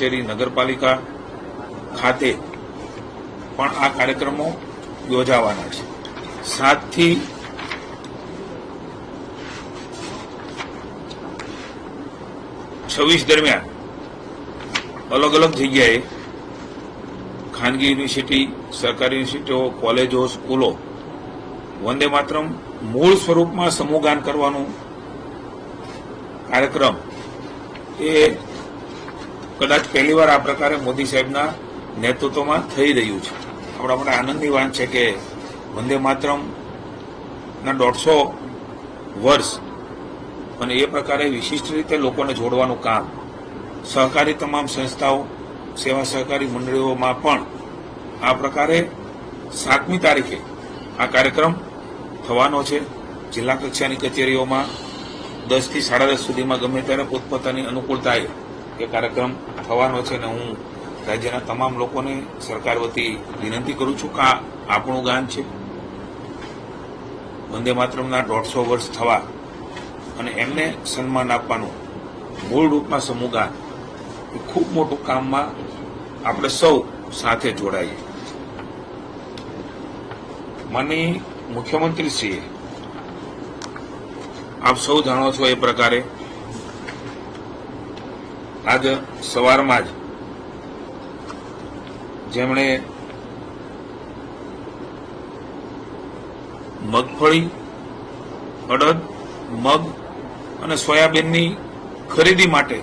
કચેરી, નગરપાલિકા ખાતે પણ આ કાર્યક્રમો યોજાવાના છે. 7 થી 26 દરમિયાન અલગ અલગ જગ્યાએ ખાનગી યુનિવર્સિટી, સરકારી યુનિવર્સિટીઓ, કોલેજો, સ્કૂલો વંદે માતરમ મૂળ સ્વરૂપમાં સમૂહગાન કરવાનું કાર્યક્રમ એ કદાચ પહેલીવાર આ પ્રકારે મોદી સાહેબના નેતૃત્વમાં થઈ રહ્યું છે. આપણા માટે આનંદની વાત છે કે વંદે માતરમના 150 વર્ષ અને એ પ્રકારે વિશિષ્ટ રીતે લોકોને જોડવાનું કામ સહકારી તમામ સંસ્થાઓ, સેવા સહકારી મંડળીઓમાં પણ આ પ્રકારે 7મી તારીખે આ કાર્યક્રમ થવાનો છે. જિલ્લા કક્ષાની કચેરીઓમાં 10 થી 10:30 સુધીમાં ગમે ત્યારે પોતપોતાની અનુકૂળતાએ એ કાર્યક્રમ થવાનો છે અને હું રાજ્યના તમામ લોકોને સરકાર વતી વિનંતી કરું છું કે આ આપણું ગાન છે. વંદે માતરમના 150 વર્ષ થવા અને એમને સન્માન આપવાનું મૂળ રૂપમાં સમૂહ ગાન એ ખૂબ મોટું કામમાં આપણે સૌ સાથે જોડાઈએ. માનનીય મુખ્યમંત્રીશ્રીએ આપ સૌ જાણો છો એ પ્રકારે આજ સવારમાં જ જેમણે મગફળી, અડદ, મગ અને સોયાબીનની ખરીદી માટે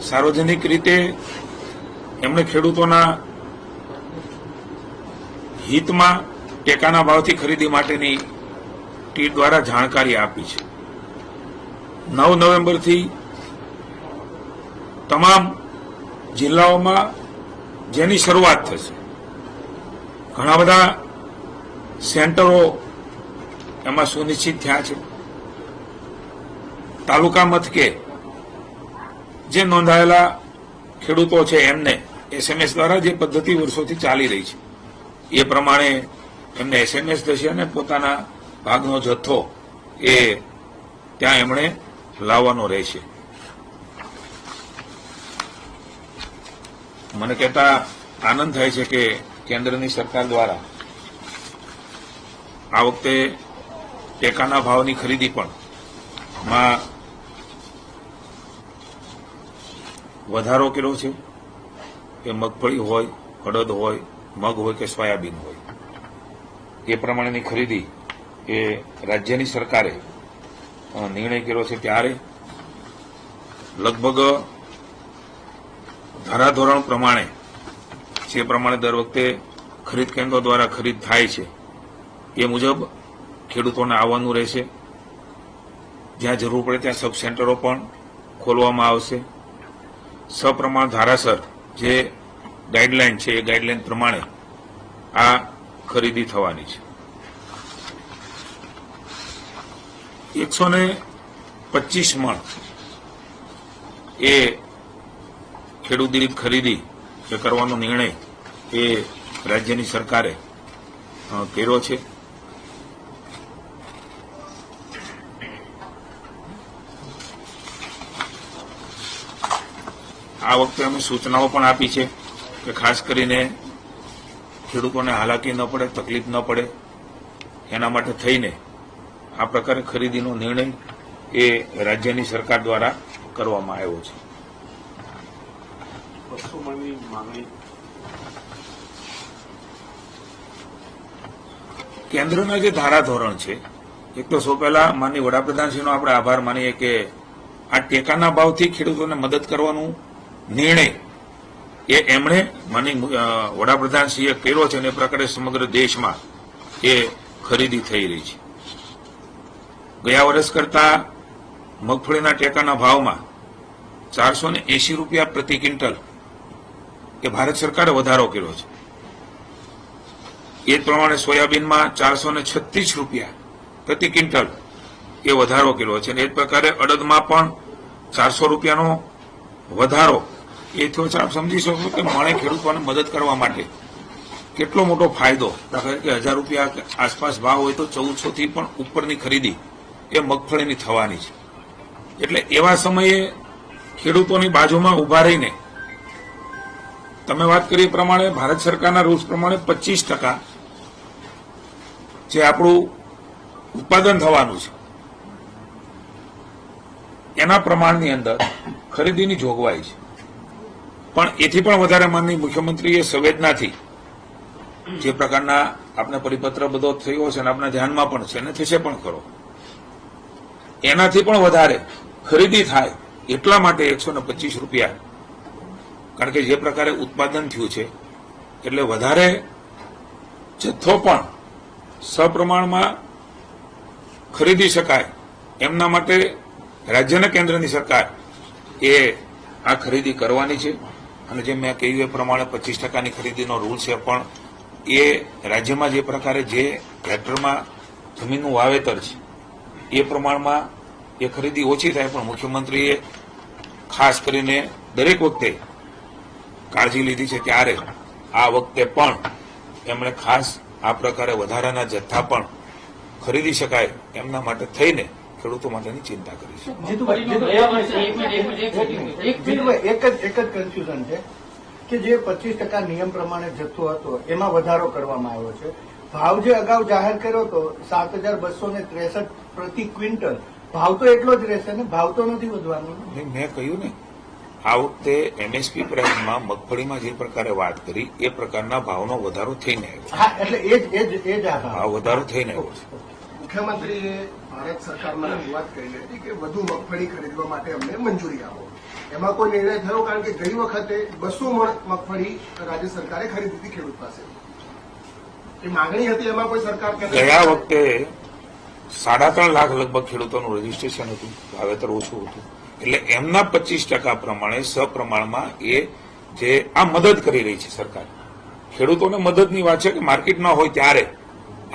સાર્વજનિક રીતે એમણે ખેડૂતોના હિતમાં ટેકાના ભાવથી ખરીદી માટેની ટીમ દ્વારા જાણકારી આપી છે. 9 નવેમ્બરથી તમામ જિલ્લાઓમાં જેની શરૂઆત થશે. ઘણા બધા સેન્ટરો એમાં સુનિશ્ચિત થયા છે. તાલુકા મથકે જે નોંધાયેલા ખેડૂતો છે એમને SMS દ્વારા જે પદ્ધતિ વર્ષોથી ચાલી રહી છે એ પ્રમાણે એમને SMS થશે અને પોતાના ભાગનો જથ્થો એ ત્યાં એમણે લાવવાનો રહેશે. મને કહેતા આનંદ થાય છે કે કેન્દ્રની સરકાર દ્વારા આ વખતે ટેકાના ભાવની ખરીદી પણ માં વધારો કર્યો છે. કે મગફળી હોય, અડદ હોય, મગ હોય કે સોયાબીન હોય એ પ્રમાણેની ખરીદી એ રાજ્યની સરકારે નિર્ણય કર્યો છે. ત્યારે લગભગ ધારાધોરણ પ્રમાણે જે પ્રમાણે દર વખતે ખરીદ કેન્દ્રો દ્વારા ખરીદ થાય છે એ મુજબ ખેડૂતોને આવવાનું રહેશે. જ્યાં જરૂર પડે ત્યાં સબ સેન્ટરો પણ ખોલવામાં આવશે. સપ્રમાણ ધારાસર જે ગાઈડલાઈન છે એ ગાઈડલાઈન પ્રમાણે આ ખરીદી થવાની છે. 125 મણ એ ખેડૂત દીઠ ખરીદી કરવાનો નિર્ણય એ રાજ્યની સરકારે કર્યો છે. આ વખતે અમે સૂચનાઓ પણ આપી છે કે ખાસ કરીને ખેડૂતોને હાલાકી ન પડે, તકલીફ ન પડે એના માટે થઈને આ પ્રકારે ખરીદીનો નિર્ણય એ રાજ્યની સરકાર દ્વારા કરવામાં આવ્યો છે. કેન્દ્રના જે ધારાધોરણ છે, એક તો સૌ પહેલા માનનીય વડાપ્રધાનશ્રીનો આપણે આભાર માનીએ કે આ ટેકાના ભાવથી ખેડૂતોને મદદ કરવાનું નિર્ણય એ એમણે માનનીય વડાપ્રધાનશ્રીએ કર્યો છે અને એ પ્રકારે સમગ્ર દેશમાં એ ખરીદી થઈ રહી છે. ગયા વર્ષ કરતા મગફળીના ટેકાના ભાવમાં 480 રૂપિયા પ્રતિ ક્વિન્ટલ એ ભારત સરકારે વધારો કર્યો છે. એ પ્રમાણે સોયાબીનમાં 436 રૂપિયા પ્રતિ ક્વિન્ટલ એ વધારો કર્યો છે અને એ જ પ્રકારે અડદમાં પણ 400 રૂપિયાનો વધારો એ થયો છે. આપ સમજી શકો કે મળે ખેડૂતોને મદદ કરવા માટે કેટલો મોટો ફાયદો. દાખલા કે 1000 રૂપિયા આસપાસ ભાવ હોય તો 1400 થી પણ ઉપરની ખરીદી એ મગફળીની થવાની છે. એટલે એવા સમયે ખેડૂતોની બાજુમાં ઉભા રહીને તમે વાત કરી એ પ્રમાણે ભારત સરકારના રૂલ્સ પ્રમાણે 25% જે આપણું ઉત્પાદન થવાનું છે એના પ્રમાણની અંદર ખરીદીની જોગવાઈ છે, પણ એથી પણ વધારે માનનીય મુખ્યમંત્રીએ સંવેદનાથી જે પ્રકારના આપણે પરિપત્ર બધો થયો છે અને આપણા ધ્યાનમાં પણ છે અને થશે પણ ખરો, એનાથી પણ વધારે ખરીદી થાય એટલા માટે 125 રૂપિયા, કારણ કે જે પ્રકારે ઉત્પાદન થયું છે એટલે વધારે જથ્થો પણ સપ્રમાણમાં ખરીદી શકાય એમના માટે રાજ્ય અને કેન્દ્રની સરકાર એ આ ખરીદી કરવાની છે. અને જેમ મેં કહ્યું એ પ્રમાણે 25%ની ખરીદીનો રૂલ છે, પણ એ રાજ્યમાં જે પ્રકારે જે હેક્ટરમાં જમીનનું વાવેતર છે એ પ્રમાણમાં એ ખરીદી ઓછી થાય, પણ મુખ્યમંત્રીએ ખાસ કરીને દરેક વખતે કાળજી લીધી છે ત્યારે આ વખતે પણ એમણે ખાસ આ પ્રકારે વધારાના જથ્થા પણ ખરીદી શકાય એમના માટે થઈને ખેડૂતો માટેની ચિંતા કરી છે. જીતુભાઈ, એક જ કન્ફ્યુઝન છે કે જે 25% નિયમ પ્રમાણે જથ્થો હતો એમાં વધારો કરવામાં આવ્યો છે. ભાવ જે અગાઉ જાહેર કર્યો હતો 7,263 પ્રતિ ક્વિન્ટલ, ભાવ તો એટલો જ રહેશે ને, ભાવ તો નથી વધવાનો. મેં કહ્યું ને, આ વખતે એમએસપી પ્રાઇસમાં મગફળીમાં જે પ્રકારે વાત કરી એ પ્રકારના ભાવનો વધારો થઈને આવ્યો. હા, એટલે એ જ ભાવ વધારો થઈને આવ્યો છે. મુખ્યમંત્રીએ ભારત સરકારમાં રજૂઆત કરી હતી કે વધુ મગફળી ખરીદવા માટે અમને મંજૂરી આપો. એમાં કોઈ નિર્ણય થયો? કારણ કે ગઈ વખતે 200 મણ મગફળી રાજ્ય સરકારે ખરીદી હતી ખેડૂત પાસે. એ માંગણી હતી, એમાં કોઈ સરકાર ગયા વખતે 3.5 લાખ લગભગ ખેડૂતોનું રજીસ્ટ્રેશન હતું, વાવેતર ઓછું હતું, એટલે એમના 25% પ્રમાણે સપ્રમાણમાં એ જે આ મદદ કરી રહી છે સરકાર, ખેડૂતોને મદદની વાત છે કે માર્કેટ ન હોય ત્યારે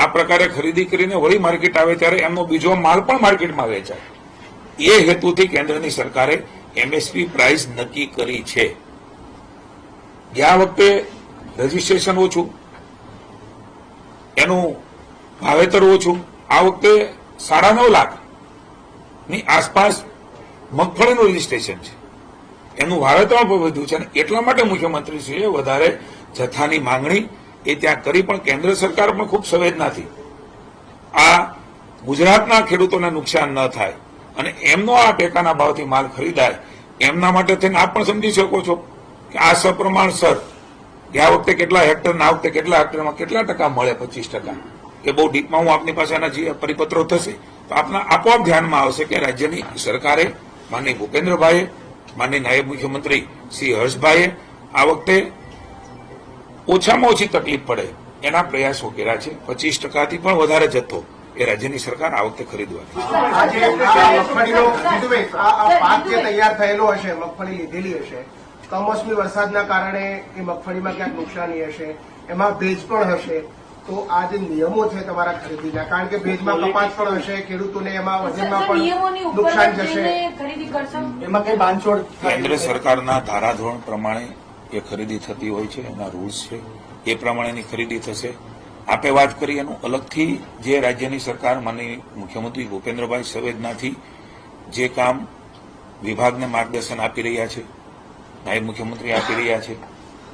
આ પ્રકારે ખરીદી કરીને વળી માર્કેટ આવે ત્યારે એમનો બીજો માલ પણ માર્કેટમાં વેચાય, એ હેતુથી કેન્દ્રની સરકારે એમએસપી પ્રાઇસ નક્કી કરી છે. ગયા વખતે રજીસ્ટ્રેશન ઓછું, એનું વાવેતર ઓછું, આ વખતે 9.5 લાખની આસપાસ મગફળીનું રજીસ્ટ્રેશન છે, એનું વાવેતર પણ વધ્યું છે અને એટલા માટે મુખ્યમંત્રીશ્રીએ વધારે જથ્થાની માંગણી એ ત્યાં કરી, પણ કેન્દ્ર સરકાર પણ ખૂબ સંવેદનાથી આ ગુજરાતના ખેડૂતોને નુકસાન ન થાય અને એમનો આ ટેકાના ભાવથી માલ ખરીદાય એમના માટે થઈને આપ પણ સમજી શકો છો કે આ સપ્રમાણસર ગયા વખતે કેટલા હેક્ટર, આ વખતે કેટલા હેક્ટરમાં કેટલા ટકા મળે, 25%. એ બહુ ડીપમાં હું આપની પાસે આના જે પરિપત્રો થશે તો આપના આપોઆપ ધ્યાનમાં આવશે કે રાજ્યની સરકારે, માનનીય ભૂપેન્દ્રભાઈએ, માનનીય નાયબ મુખ્યમંત્રી શ્રી હર્ષભાઈએ આ વખતે ઓછામાં ઓછી તકલીફ પડે એના પ્રયાસો કર્યા છે. 25%થી પણ વધારે જથ્થો એ રાજ્યની સરકાર આ વખતે ખરીદવાની. આ પાક જે તૈયાર થયેલો હશે, મગફળી લીધેલી હશે, કમોસમી વરસાદના કારણે એ મગફળીમાં ક્યાંક નુકસાની હશે, એમાં ભેજ પણ હશે, તો આ જે નિયમો છે તમારા ખરીદીના, કારણ કે ભેજમાં કપાસ પણ હશે, ખેડૂતોને એમાં વજનમાં પણ નુકસાન જશે, એમાં કઈ બાંધછોડ કેન્દ્ર સરકારના ધારાધોરણ પ્રમાણે એ ખરીદી થતી હોય છે, એના રૂલ્સ છે, એ પ્રમાણેની ખરીદી થશે. આપે વાત કરી એનું અલગથી જે રાજ્યની સરકાર માનનીય મુખ્યમંત્રી ભૂપેન્દ્રભાઈ સંવેદનાથી જે કામ વિભાગને માર્ગદર્શન આપી રહ્યા છે, નાયબ મુખ્યમંત્રી આપી રહ્યા છે,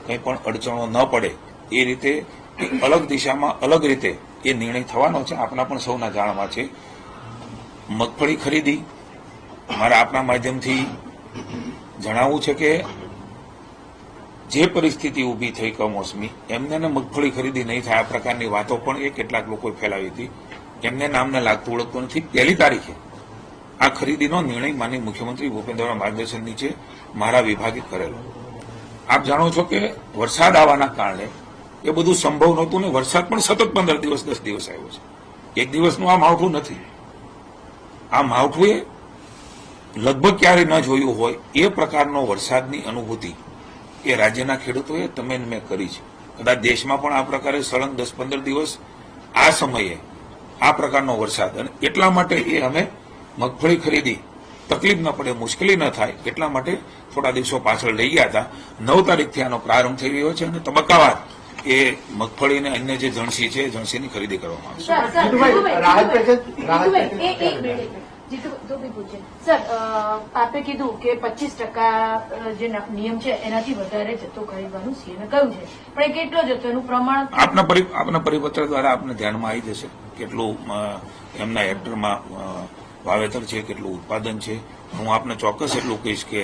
કંઈ પણ અડચણો ન પડે એ રીતે અલગ દિશામાં અલગ રીતે એ નિર્ણય થવાનો છે. આપણા પણ સૌના જાણમાં છે મગફળી ખરીદી, મારા આપના માધ્યમથી જણાવવું છે કે જે પરિસ્થિતિ ઊભી થઈ કમોસમી, એમને મગફળી ખરીદી નહીં થાય આ પ્રકારની વાતો પણ એ કેટલાક લોકોએ ફેલાવી હતી. એમને નામને લાગતું ઓળખતું નથી. 1 તારીખે આ ખરીદીનો નિર્ણય માનનીય મુખ્યમંત્રી ભૂપેન્દ્રના માર્ગદર્શન નીચે મારા વિભાગે કરેલો. આપ જાણો છો કે વરસાદ આવવાના કારણે એ બધું સંભવ નહોતું ને વરસાદ પણ સતત 15 દિવસ 10 દિવસ આવ્યો છે. એક દિવસનું આ માવઠું નથી. આ માવઠું એ લગભગ ક્યારેય ન જોયું હોય એ પ્રકારનો વરસાદની અનુભૂતિ એ રાજ્યના ખેડૂતોએ તમે મેં કરી છે. કદાચ દેશમાં પણ આ પ્રકારે સળંગ 10-15 દિવસ આ સમયે આ પ્રકારનો વરસાદ, અને એટલા માટે એ અમે મગફળી ખરીદી તકલીફ ન પડે, મુશ્કેલી ન થાય એટલા માટે થોડા દિવસો પાછળ લઈ ગયા હતા. 9 તારીખથી આનો પ્રારંભ થઈ રહ્યો છે અને તબક્કાવાર એ મગફળી અને અન્ય જે જણસી છે જણસીની ખરીદી કરવામાં આવશે. જીતુ તો બી પૂછે સર, આપે કીધું કે 25% જે નિયમ છે એનાથી વધારે જથ્થો ખરીદવાનું સીએમે કહ્યું છે, પણ એ કેટલો જથ્થો એનું પ્રમાણ આપના પરિપત્ર દ્વારા આપને ધ્યાનમાં આવી જશે કેટલું એમના હેક્ટરમાં વાવેતર છે, કેટલું ઉત્પાદન છે. હું આપને ચોક્કસ એટલું કહીશ કે